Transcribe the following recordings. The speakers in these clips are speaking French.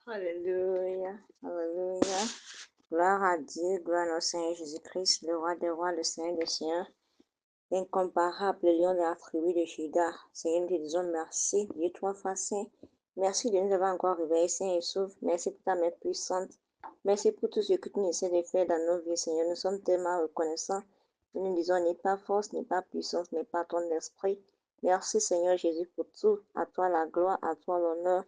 Alléluia, Alléluia. Gloire à Dieu, gloire à notre Seigneur Jésus-Christ, le roi des rois, le Seigneur des seigneurs, l'incomparable lion de la tribu de Juda. Seigneur, nous te disons merci, Dieu trois fois saint. Merci de nous avoir encore réveillés saints et saufs. Merci pour ta main puissante. Merci pour tout ce que tu essaies de faire dans nos vies, Seigneur. Nous sommes tellement reconnaissants. Nous disons, n'est pas force, n'est pas puissance, n'est pas ton esprit. Merci, Seigneur Jésus, pour tout. À toi la gloire, à toi l'honneur.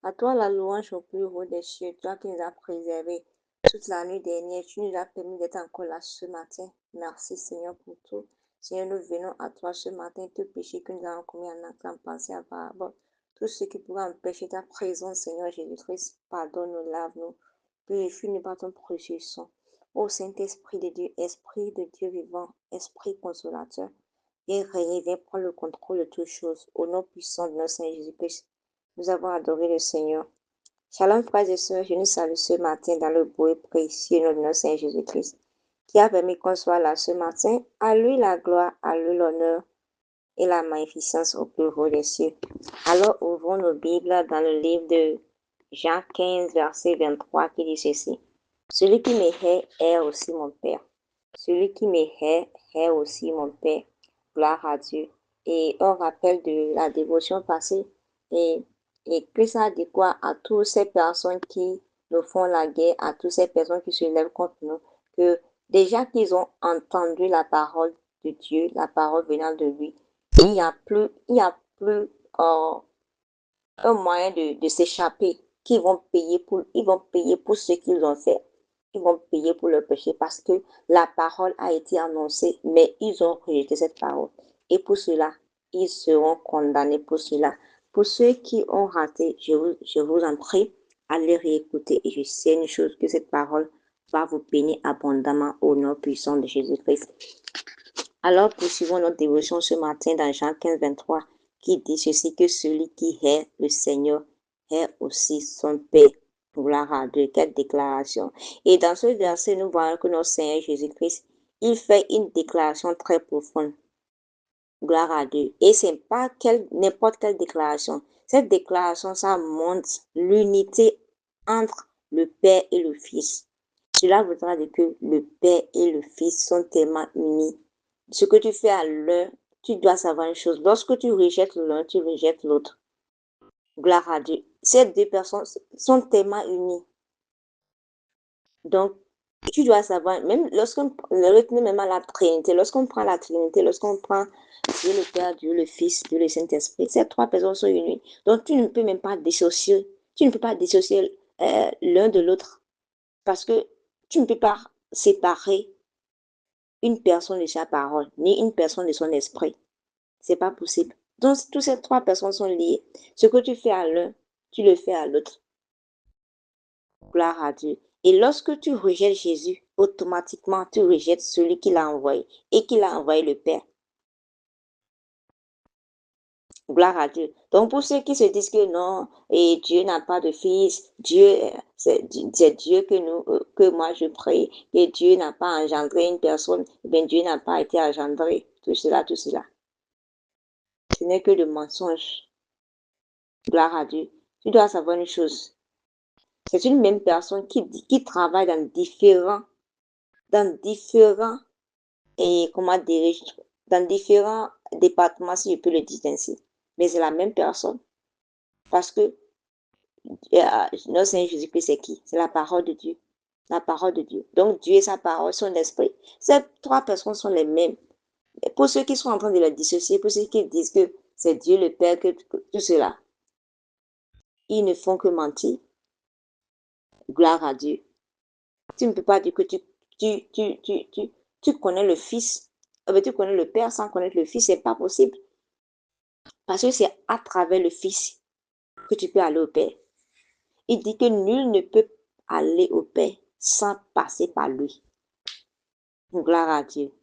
À toi la louange au plus haut des cieux, toi qui nous as préservés toute la nuit dernière, tu nous as permis d'être encore là ce matin. Merci Seigneur pour tout. Seigneur, nous venons à toi ce matin, tout péché que nous avons commis en acte, en pensée, en parole, tout ce qui pourrait empêcher ta présence, Seigneur Jésus-Christ, pardonne-nous, lave-nous, purifie-nous par ton précieux sang. Ô Saint-Esprit de Dieu, Esprit de Dieu vivant, Esprit consolateur, viens régner, viens prendre le contrôle de toutes choses. Au nom puissant de notre Seigneur Jésus-Christ, nous avons adoré le Seigneur. Shalom, frères et sœurs, je nous salue ce matin dans le beau et précieux nom de notre Seigneur Jésus-Christ, qui a permis qu'on soit là ce matin. À lui la gloire, à lui l'honneur. et la magnificence au plus haut des cieux. Alors ouvrons nos Bibles dans le livre de Jean 15, verset 23, qui dit ceci. Celui qui me hait est aussi mon Père. Celui qui me hait est aussi mon Père. Gloire à Dieu. Et on rappelle de la dévotion passée et Christ a dit quoi à toutes ces personnes qui nous font la guerre, à toutes ces personnes qui se lèvent contre nous, que déjà qu'ils ont entendu la parole de Dieu, la parole venant de lui, il n'y a plus un moyen de s'échapper, ils vont payer pour ce qu'ils ont fait. Ils vont payer pour leur péché parce que la parole a été annoncée, mais ils ont rejeté cette parole. Et pour cela, ils seront condamnés pour cela. Pour ceux qui ont raté, je vous en prie, allez réécouter. Et je sais une chose, que cette parole va vous bénir abondamment au nom puissant de Jésus-Christ. Alors, poursuivons notre dévotion ce matin dans Jean 15, 23, qui dit ceci, que celui qui hait le Seigneur hait aussi son Père. Gloire à Dieu, quelle déclaration. Et dans ce verset, nous voyons que notre Seigneur Jésus-Christ, il fait une déclaration très profonde. Gloire à Dieu. Et ce n'est pas n'importe quelle déclaration. Cette déclaration, ça montre l'unité entre le Père et le Fils. Cela voudra dire que le Père et le Fils sont tellement unis. Ce que tu fais à l'un, tu dois savoir une chose. Lorsque tu rejettes l'un, tu rejettes l'autre. Gloire à Dieu. Ces deux personnes sont tellement unies. Donc, tu dois savoir, même lorsqu'on retenez même à la Trinité, lorsqu'on prend la Trinité, lorsqu'on prend Dieu le Père, Dieu le Fils, Dieu le Saint-Esprit, ces trois personnes sont unies. Donc, tu ne peux même pas dissocier, tu ne peux pas dissocier l'un de l'autre parce que tu ne peux pas séparer une personne de sa parole, ni une personne de son esprit. C'est pas possible. Donc, toutes ces trois personnes sont liées. Ce que tu fais à l'un, tu le fais à l'autre. Gloire à Dieu. Et lorsque tu rejettes Jésus, automatiquement, tu rejettes celui qui l'a envoyé et qui l'a envoyé le Père. Gloire à Dieu. Donc, pour ceux qui se disent que non, et Dieu n'a pas de fils, c'est Dieu que moi je prie, et Dieu n'a pas engendré une personne, bien Dieu n'a pas été engendré. Tout cela, tout cela. Ce n'est que de mensonges. Gloire à Dieu. Tu dois savoir une chose. C'est une même personne qui travaille dans différents, et comment dirais-je, dans différents départements, si je peux le dire ainsi. Mais c'est la même personne. Parce que notre Seigneur Jésus-Christ, c'est qui? C'est la parole de Dieu. La parole de Dieu. Donc Dieu et sa parole, son esprit. Ces trois personnes sont les mêmes. Et pour ceux qui sont en train de la dissocier, pour ceux qui disent que c'est Dieu le Père, que tout cela, ils ne font que mentir. Gloire à Dieu. Tu ne peux pas dire que tu connais le Fils, tu connais le Père sans connaître le Fils, c'est pas possible. Parce que c'est à travers le Fils que tu peux aller au Père. Il dit que nul ne peut aller au Père sans passer par lui. Gloire à Dieu.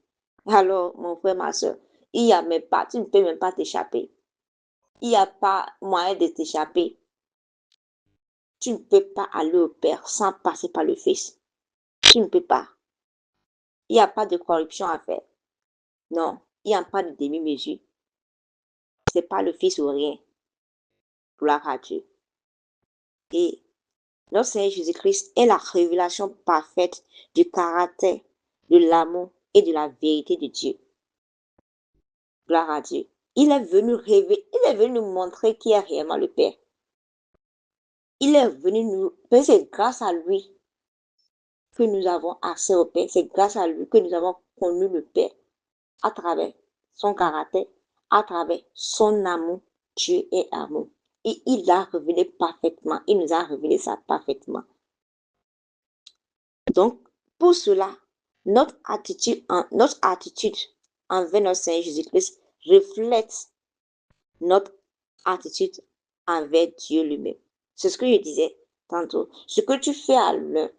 Alors, mon frère, ma soeur, il y a même pas, tu ne peux même pas t'échapper. Il n'y a pas moyen de t'échapper. Tu ne peux pas aller au Père sans passer par le Fils. Tu ne peux pas. Il n'y a pas de corruption à faire. Non, il n'y a pas de demi-mesure. C'est pas le Fils ou rien. Gloire à Dieu. Et notre Seigneur Jésus-Christ est la révélation parfaite du caractère, de l'amour et de la vérité de Dieu. Gloire à Dieu. Il est venu nous montrer qui est réellement le Père. Il est venu nous, c'est grâce à lui que nous avons accès au Père. C'est grâce à lui que nous avons connu le Père à travers son caractère, à travers son amour. Dieu est amour. Et il l'a révélé parfaitement. Il nous a révélé ça parfaitement. Donc, pour cela, notre attitude envers notre Seigneur Jésus-Christ reflète notre attitude envers Dieu lui-même. C'est ce que je disais tantôt. Ce que tu fais à l'un,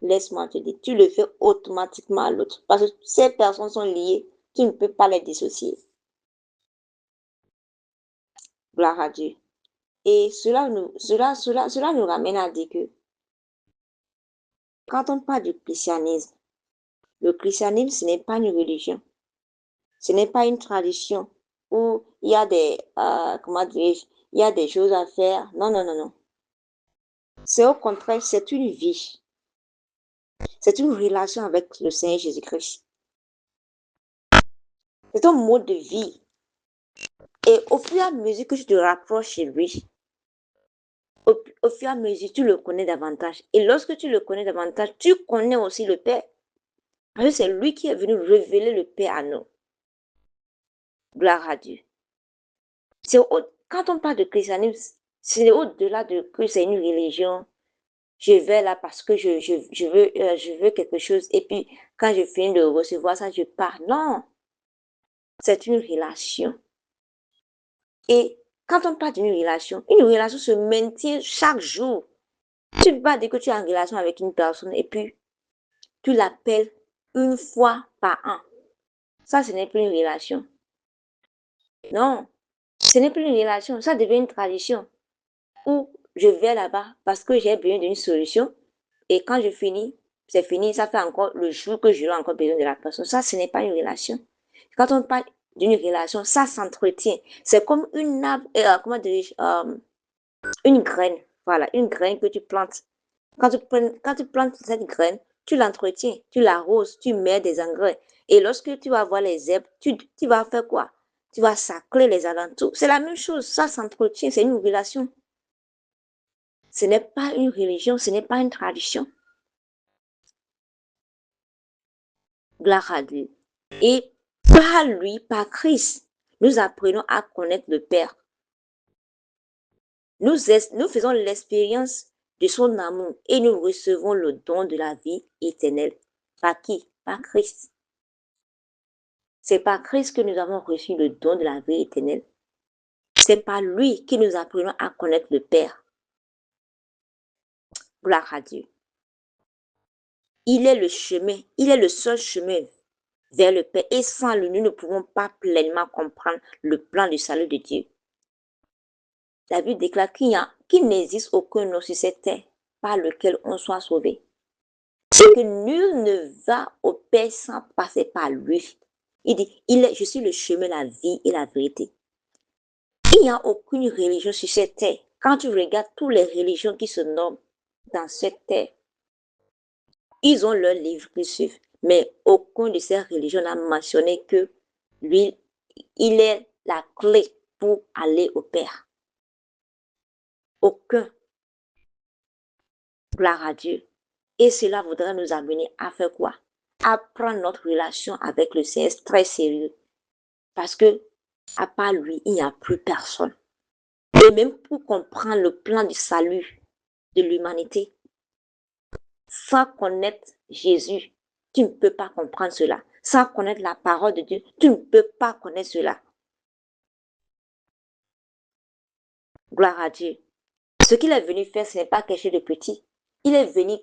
laisse-moi te dire, tu le fais automatiquement à l'autre. Parce que ces personnes sont liées, tu ne peux pas les dissocier. Gloire à Dieu. Et cela nous ramène à dire que quand on parle du christianisme, le christianisme, ce n'est pas une religion. Ce n'est pas une tradition. où il y a des, comment dirais-je, il y a des choses à faire. Non, non, non, non. C'est au contraire, c'est une vie. C'est une relation avec le Seigneur Jésus-Christ. C'est un mode de vie. Et au fur et à mesure que tu te rapproches chez lui, au fur et à mesure, tu le connais davantage. Et lorsque tu le connais davantage, tu connais aussi le Père. Parce que c'est lui qui est venu révéler le Père à nous. Gloire à Dieu. Quand on parle de christianisme, c'est au-delà de que c'est une religion. Je vais là parce que je veux quelque chose. Et puis, quand je finis de recevoir ça, je pars. Non, c'est une relation. Et quand on parle d'une relation se maintient chaque jour. Tu ne peux pas dire que tu es en relation avec une personne et puis tu l'appelles une fois par an. Ça, ce n'est plus une relation. Non, ce n'est plus une relation. Ça devient une tradition. Où je vais là-bas parce que j'ai besoin d'une solution. Et quand je finis, c'est fini. Ça fait encore le jour que j'aurai encore besoin de la personne. Ça, ce n'est pas une relation. Quand on parle d'une relation, ça s'entretient. C'est comme une arbre, comment dirais-je, une graine. Voilà, une graine que tu plantes. Quand tu plantes cette graine, tu l'entretiens, tu l'arroses, tu mets des engrais. Et lorsque tu vas voir les herbes, tu vas faire quoi? Tu vas sacler les alentours. C'est la même chose, ça s'entretient, c'est une relation. Ce n'est pas une religion, ce n'est pas une tradition. Gloire à Dieu. Et par lui, par Christ, nous apprenons à connaître le Père. Nous faisons l'expérience de son amour et nous recevons le don de la vie éternelle. Par qui? Par Christ. C'est par Christ que nous avons reçu le don de la vie éternelle. C'est par lui que nous apprenons à connaître le Père. Gloire à Dieu. Il est le chemin, il est le seul chemin vers le Père. Et sans lui, nous ne pouvons pas pleinement comprendre le plan du salut de Dieu. La Bible déclare qu'il n'existe aucun nom sur cette terre par lequel on soit sauvé. C'est que nul ne va au Père sans passer par lui. Il dit, je suis le chemin, la vie et la vérité. Il n'y a aucune religion sur cette terre. Quand tu regardes toutes les religions qui se nomment dans cette terre, ils ont leur livre qui suivent. Mais aucune de ces religions n'a mentionné que lui, il est la clé pour aller au Père. Aucun. Gloire à Dieu. Et cela voudrait nous amener à faire quoi? À prendre notre relation avec le Seigneur très sérieux. Parce que, à part lui, il n'y a plus personne. Et même pour comprendre le plan du salut de l'humanité, sans connaître Jésus, tu ne peux pas comprendre cela. Sans connaître la parole de Dieu, tu ne peux pas connaître cela. Gloire à Dieu. Ce qu'il est venu faire, ce n'est pas quelque chose de petit. Il est venu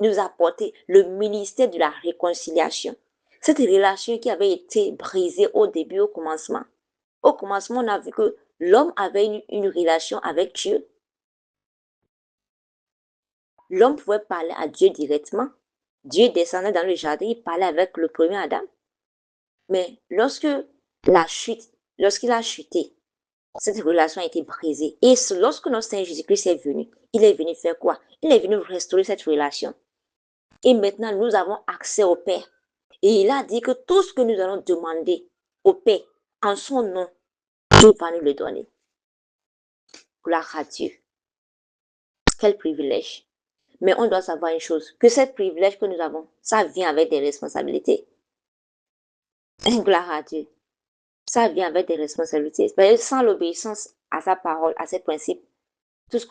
nous apporter le ministère de la réconciliation. Cette relation qui avait été brisée au début, au commencement. Au commencement, on a vu que l'homme avait une relation avec Dieu. L'homme pouvait parler à Dieu directement. Dieu descendait dans le jardin, il parlait avec le premier Adam. Mais lorsqu'il a chuté, cette relation a été brisée. Et lorsque notre Seigneur Jésus-Christ est venu, il est venu faire quoi? Il est venu restaurer cette relation. Et maintenant, nous avons accès au Père. Et il a dit que tout ce que nous allons demander au Père, en son nom, Dieu va nous le donner. Gloire à Dieu. Quel privilège. Mais on doit savoir une chose, que ce privilège que nous avons, ça vient avec des responsabilités. Gloire à Dieu. Ça vient avec des responsabilités. Sans l'obéissance à sa parole, à ses principes, tout ce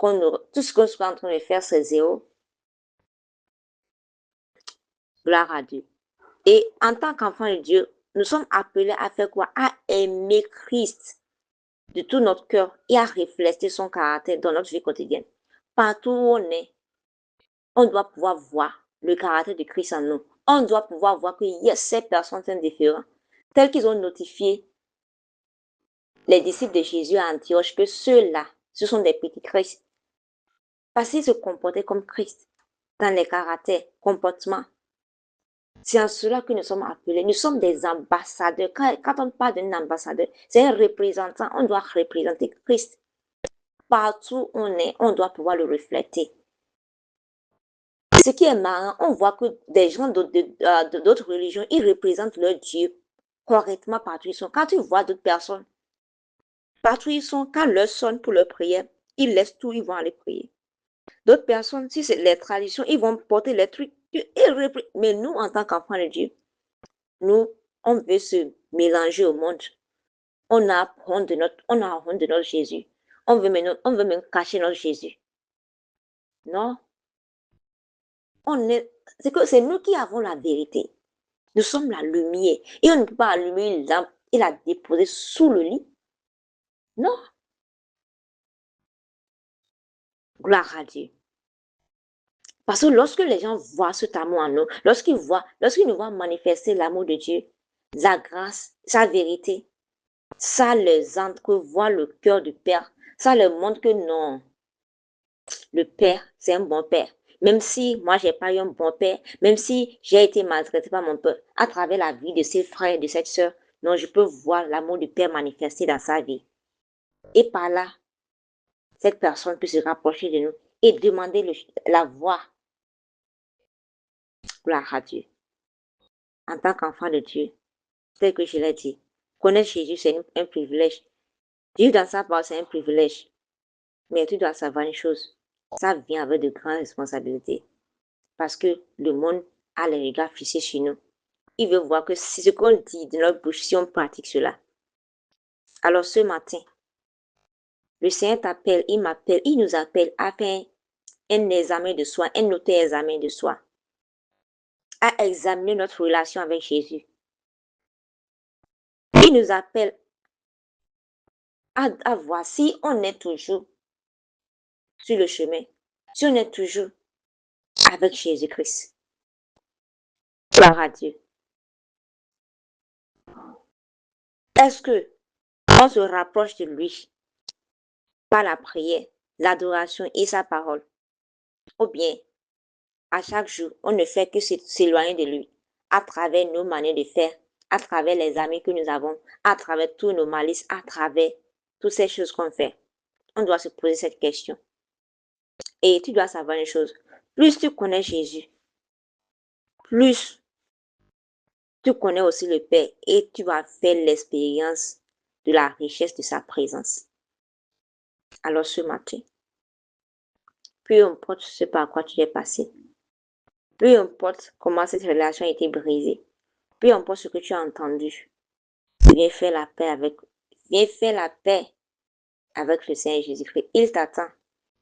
qu'on soit en train de faire, c'est zéro. Gloire à Dieu. Et en tant qu'enfant de Dieu, nous sommes appelés à faire quoi? À aimer Christ de tout notre cœur et à refléter son caractère dans notre vie quotidienne. Partout où on est, on doit pouvoir voir le caractère de Christ en nous. On doit pouvoir voir que ces personnes sont différentes. Telles qu'ils ont notifié les disciples de Jésus à Antioche que ceux-là, ce sont des petits Christ. Parce qu'ils se comportaient comme Christ dans les caractères, comportements. C'est en cela que nous sommes appelés. Nous sommes des ambassadeurs. Quand on parle d'un ambassadeur, c'est un représentant. On doit représenter Christ. Partout où on est, on doit pouvoir le refléter. Ce qui est marrant, on voit que des gens d'autres religions, ils représentent leur Dieu correctement partout où ils sont. Quand tu vois d'autres personnes, partout où ils sont, quand leur sonne pour leur prière, ils laissent tout, ils vont aller prier. D'autres personnes, si c'est les traditions, ils vont porter les trucs. Mais nous, en tant qu'enfants de Dieu, nous, on veut se mélanger au monde. On a honte de notre Jésus. On veut même cacher notre Jésus. Non. C'est nous qui avons la vérité. Nous sommes la lumière. Et on ne peut pas allumer une lampe et la déposer sous le lit. Non. Gloire à Dieu. Parce que lorsque les gens voient cet amour en nous, lorsqu'ils nous voient manifester l'amour de Dieu, la grâce, sa vérité, ça les entrevoit le cœur du Père. Ça leur montre que non, le Père, c'est un bon Père. Même si moi, j'ai pas eu un bon Père, même si j'ai été maltraité par mon père, à travers la vie de ses frères et de cette sœur, non, je peux voir l'amour du Père manifesté dans sa vie. Et par là, cette personne peut se rapprocher de nous et demander la voix. Gloire à Dieu. En tant qu'enfant de Dieu, tel que je l'ai dit, connaître Jésus, c'est un privilège. Vivre dans sa parole, c'est un privilège. Mais tu dois savoir une chose, ça vient avec de grandes responsabilités. Parce que le monde a les regards fixés sur nous. Il veut voir que si ce qu'on dit de notre bouche, si on pratique cela. Alors ce matin, le Seigneur t'appelle, il m'appelle, il nous appelle à faire un examen de soi, un auto-examen de soi. À examiner notre relation avec Jésus. Il nous appelle à voir si on est toujours sur le chemin, si on est toujours avec Jésus-Christ. Gloire à Dieu. Est-ce que on se rapproche de lui par la prière, l'adoration et sa parole? Ou bien, à chaque jour, on ne fait que s'éloigner de lui à travers nos manières de faire, à travers les amis que nous avons, à travers tous nos malices, à travers toutes ces choses qu'on fait. On doit se poser cette question. Et tu dois savoir une chose. Plus tu connais Jésus, plus tu connais aussi le Père et tu vas faire l'expérience de la richesse de sa présence. Alors ce matin, peu importe ce par quoi tu es passé, peu importe comment cette relation a été brisée, peu importe ce que tu as entendu, viens faire la paix avec le Seigneur Jésus-Christ. Il t'attend.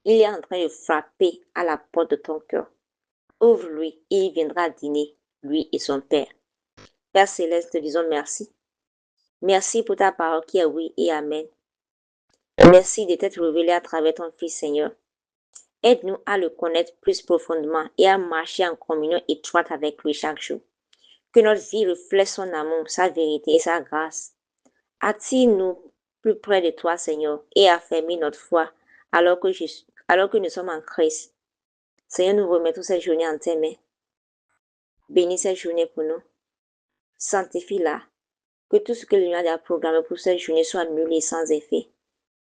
Il est en train de frapper à la porte de ton cœur. Ouvre-lui et il viendra dîner, lui et son Père. Père Céleste, te disons merci. Merci pour ta parole qui est oui et amen. Merci de t'être révélé à travers ton Fils, Seigneur. Aide-nous à le connaître plus profondément et à marcher en communion étroite avec lui chaque jour. Que notre vie reflète son amour, sa vérité et sa grâce. Attire-nous plus près de toi, Seigneur, et affermis notre foi alors que nous sommes en Christ. Seigneur, nous remettons cette journée en tes mains. Bénis cette journée pour nous. Sanctifie-la. Que tout ce que l'Union a programmé pour cette journée soit nul et sans effet.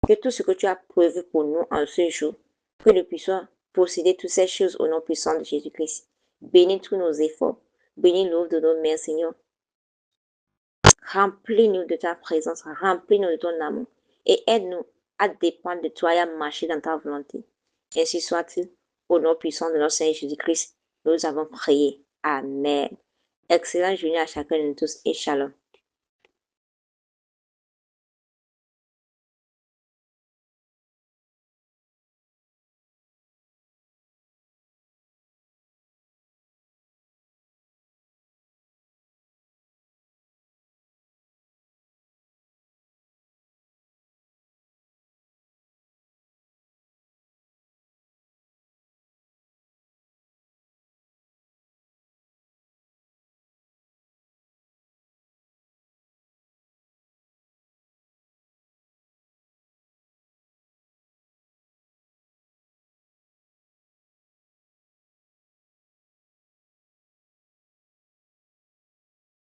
Que tout ce que tu as prévu pour nous en ce jour, que nous puissions posséder toutes ces choses au nom puissant de Jésus-Christ. Bénis tous nos efforts. Bénis l'œuvre de nos mains, Seigneur. Remplis-nous de ta présence, remplis-nous de ton amour et aide-nous à dépendre de toi et à marcher dans ta volonté. Ainsi soit-il, au nom puissant de notre Seigneur Jésus-Christ, nous avons prié. Amen. Excellente journée à chacun de nous tous et shalom.